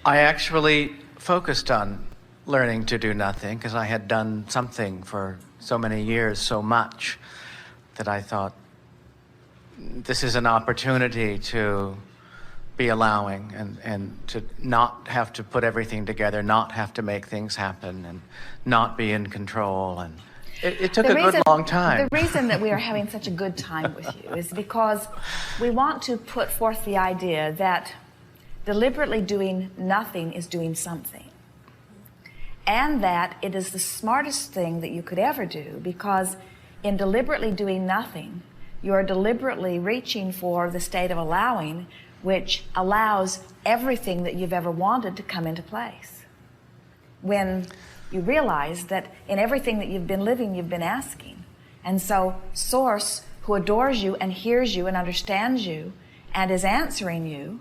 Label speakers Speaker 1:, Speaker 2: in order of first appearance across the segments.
Speaker 1: I actually focused on learning to do nothing because I had done something for so many years, so much, that I thought, this is an opportunity to be allowing and to not have to put everything together, not have to make things happen, and not be in control. And it took a good long time.
Speaker 2: The reason that we are having such a good time with you is because we want to put forth the idea that deliberately doing nothing is doing something. And that it is the smartest thing that you could ever do, because in deliberately doing nothing, you are deliberately reaching for the state of allowing, which allows everything that you've ever wanted to come into place. When you realize that in everything that you've been living, you've been asking. And so Source, who adores you and hears you and understands you and is answering you,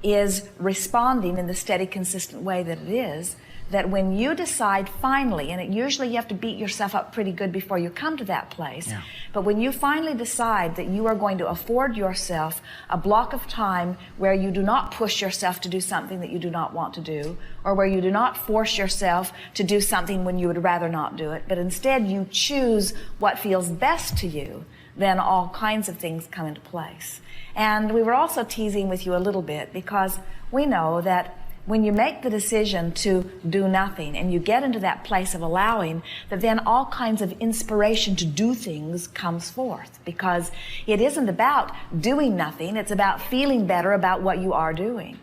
Speaker 2: is responding in the steady, consistent way that it is, that when you decide finally, and usually you have to beat yourself up pretty good before you come to that place, but when you finally decide that you are going to afford yourself a block of time where you do not push yourself to do something that you do not want to do, or where you do not force yourself to do something when you would rather not do it, but instead you choose what feels best to you, then all kinds of things come into place. And we were also teasing with you a little bit because we know that when you make the decision to do nothing and you get into that place of allowing, that then all kinds of inspiration to do things comes forth, because it isn't about doing nothing, it's about feeling better about what you are doing.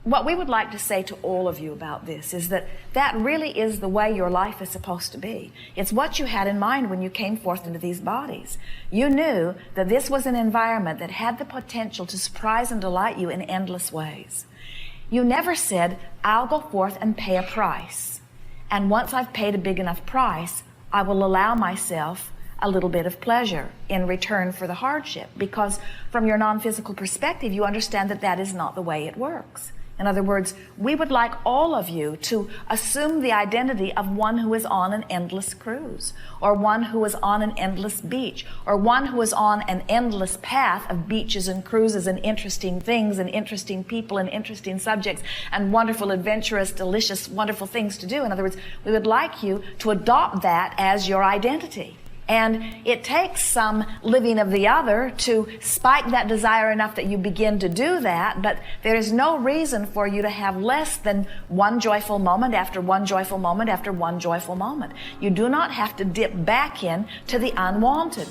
Speaker 2: What we would like to say to all of you about this is that that really is the way your life is supposed to be. It's what you had in mind when you came forth into these bodies. You knew that this was an environment that had the potential to surprise and delight you in endless ways. You never said, I'll go forth and pay a price. And once I've paid a big enough price, I will allow myself a little bit of pleasure in return for the hardship. Because from your non-physical perspective, you understand that that is not the way it works. In other words, we would like all of you to assume the identity of one who is on an endless cruise, or one who is on an endless beach, or one who is on an endless path of beaches and cruises and interesting things and interesting people and interesting subjects and wonderful, adventurous, delicious, wonderful things to do. In other words, we would like you to adopt that as your identity. And it takes some living of the other to spike that desire enough that you begin to do that, but there is no reason for you to have less than one joyful moment after one joyful moment after one joyful moment. You do not have to dip back in to the unwanted.